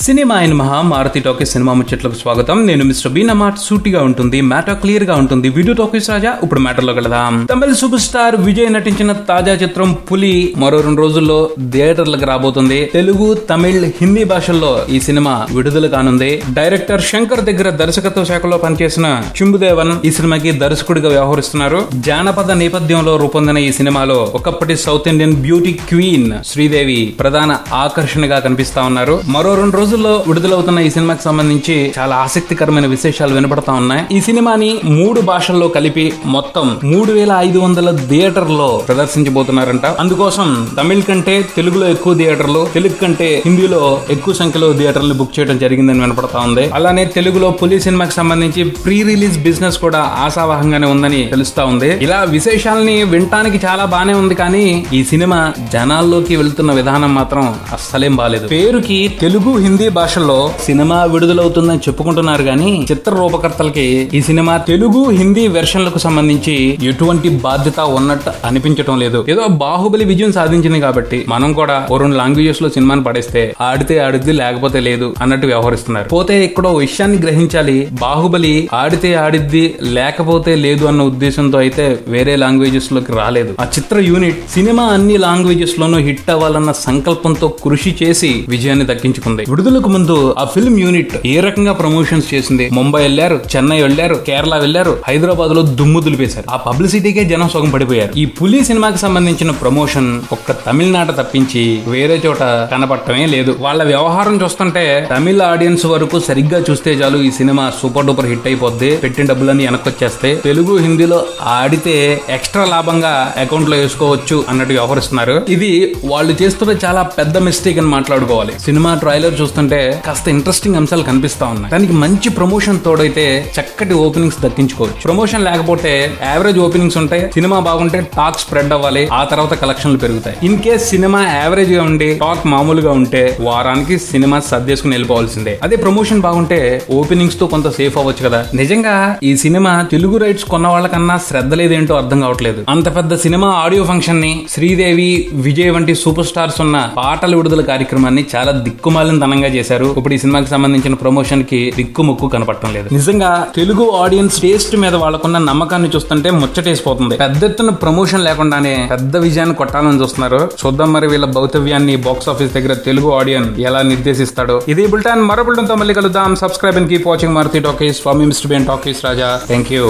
Cinema అయిన మహా Maruti talkies cinema ముచ్చట్లకు స్వాగతం. నేను మిస్టర్ బీ. నా మాట సూటిగా ఉంటుంది, మ్యాటర్ క్లియర్ గా ఉంటుంది. వీడియో టాకీస్ రాజా. ఇప్పుడు మ్యాటర్ లో వెళదాం. తమిళ సూపర్ స్టార్ విజయ్ నటించిన తాజా చిత్రం పులి మరో 2 రోజుల్లో థియేటర్లకు రాబోతుంది. తెలుగు, తమిళ్, హిందీ భాషల్లో ఈ సినిమా విడుదల కానుంది. డైరెక్టర్ శంకర్ దగ్గర దర్శకత్వ శాఖలో పనిచేసిన చింబుదేవన్ ఈ సినిమాకి దర్శకుడిగా వ్యవహరిస్తున్నారు. జానపద నేపథ్యంలో రూపొందిన ఈ సినిమాలో ఒకప్పటి south Indian beauty queen Sridevi ప్రధాన ఆకర్షణగా కనిపిస్తా ఉన్నారు. మరో 2 రోజుల్లో విడుదలవుతున్న ఈ సినిమాకి సంబంధించి చాలా ఆసక్తికరమైన విశేషాలు వినపడతా ఉన్నాయి. ఈ సినిమాని 3 భాషల్లో కలిపి మొత్తం 3500 థియేటర్లో ప్రదర్శించబోతున్నారంట. అందుకోసం తమిళ్ కంటే తెలుగులో ఎక్కువ థియేటర్లు, తెలుగు కంటే హిందీలో ఎక్కువ సంఖ్యలో థియేటర్లు బుక్ చేయడం జరిగిందని వినపడతా ఉంది. అలానే తెలుగులో పులి సినిమాకి సంబంధించి ప్రీ రిలీజ్ బిజినెస్ కూడా ఆశావహంగానే ఉందని తెలుస్తా ఉంది. ఇలా విశేషాలని వినటానికి చాలా బానే ఉంది, కానీ ఈ సినిమా జనాల్లోకి వెళ్తున్న విధానం మాత్రం అస్సలేం బాలేదు. పేరుకి తెలుగు, హిందీ భాషల్లో సినిమా విడుదలవుతుందని చెప్పుకుంటున్నారు, కానీ చిత్ర రూపకర్తలకి ఈ సినిమా తెలుగు, హిందీ వెర్షన్లకు సంబంధించి ఎటువంటి బాధ్యత ఉన్నట్టు అనిపించడం లేదు. ఏదో బాహుబలి విజయం సాధించింది కాబట్టి మనం కూడా 2 లాంగ్వేజెస్ లో సినిమాని పడేస్తే ఆడితే ఆడిద్ది లేకపోతే లేదు అన్నట్టు వ్యవహరిస్తున్నారు. పోతే ఇక్కడ విషయాన్ని గ్రహించాలి. బాహుబలి ఆడితే ఆడిద్ది లేకపోతే లేదు అన్న ఉద్దేశంతో అయితే వేరే లాంగ్వేజెస్ లోకి రాలేదు. ఆ చిత్ర యూనిట్ సినిమా అన్ని లాంగ్వేజెస్ లోనూ హిట్ అవ్వాలన్న సంకల్పంతో కృషి చేసి విజయాన్ని దక్కించుకుంది. విడుదలకు ముందు ఆ ఫిల్మ్ యూనిట్ ఏ రకంగా ప్రమోషన్స్ చేసింది. ముంబై వెళ్లారు, చెన్నై వెళ్లారు, కేరళ వెళ్లారు, హైదరాబాద్ లో దుమ్ము దులిపేశారు. ఆ పబ్లిసిటీకే జనం సగం పడిపోయారు. ఈ పులి సినిమాకి సంబంధించిన ప్రమోషన్ ఒక్క తమిళనాట తప్పించి వేరే చోట కనపడటమే లేదు. వాళ్ళ వ్యవహారం చూస్తుంటే తమిళ ఆడియన్స్ వరకు సరిగ్గా చూస్తే చాలు ఈ సినిమా సూపర్ డూపర్ హిట్ అయిపోద్ది, పెట్టిన డబ్బులన్నీ వెనక్కొచ్చేస్తే తెలుగు, హిందీలో ఆడితే ఎక్స్ట్రా లాభంగా అకౌంట్ లో వేసుకోవచ్చు అన్నట్టు వ్యవహరిస్తున్నారు. ఇది వాళ్ళు చేస్తున్న చాలా పెద్ద మిస్టేక్ అని మాట్లాడుకోవాలి. సినిమా ట్రైలర్ చూస్తుంటే కాస్త ఇంట్రెస్టింగ్ అంశాలు కనిపిస్తా ఉన్నాయి. దానికి మంచి ప్రమోషన్ తోడైతే చక్కటి ఓపెనింగ్స్ దక్కించుకోవచ్చు. ప్రమోషన్ లేకపోతే యావరేజ్ ఓపెనింగ్స్ ఉంటాయి. సినిమా బాగుంటే టాక్ స్ప్రెడ్ అవ్వాలి, ఆ తర్వాత కలెక్షన్లు పెరుగుతాయి. ఇన్ కేస్ సినిమా యావరేజ్ గా ఉండి టాక్ మామూలుగా ఉంటే వారానికి సినిమా సర్దేసుకుని వెళ్ళిపోవాల్సిందే. అదే ప్రమోషన్ బాగుంటే ఓపెనింగ్స్ తో కొంత సేఫ్ అవ్వచ్చు కదా. నిజంగా ఈ సినిమా తెలుగు రైట్స్ కొన్న వాళ్ళకన్నా శ్రద్ధ లేదేంటో అర్థం కావట్లేదు. అంత పెద్ద సినిమా ఆడియో ఫంక్షన్ ని, శ్రీదేవి, విజయ్ వంటి సూపర్ స్టార్స్ ఉన్న పాటల విడుదల కార్యక్రమాన్ని చాలా దిక్కుమాలిన తనంగా చేశారు. ఇప్పుడు ఈ సినిమాకి సంబంధించిన ప్రమోషన్ కి దిక్కు ముక్కు కనపడటం లేదు. నిజంగా తెలుగు ఆడియన్స్ టేస్ట్ మీద వాళ్ళకున్న నమ్మకాన్ని చూస్తుంటే ముచ్చటేసిపోతుంది. పెద్ద ఎత్తున ప్రమోషన్ లేకుండానే పెద్ద విజయాన్ని కొట్టాలని చూస్తున్నారు. చూద్దాం మరి వీళ్ళ భౌతవ్యాన్ని బాక్స్ ఆఫీస్ దగ్గర తెలుగు ఆడియన్స్ ఎలా నిర్దేశిస్తాడో. ఇది బుల్టాన్. మరో బుల్టన్ తో మళ్ళీ కలుద్దాం. Subscribe and keep watching Maruti talkies. Swami mister B talkies Raja. Thank you.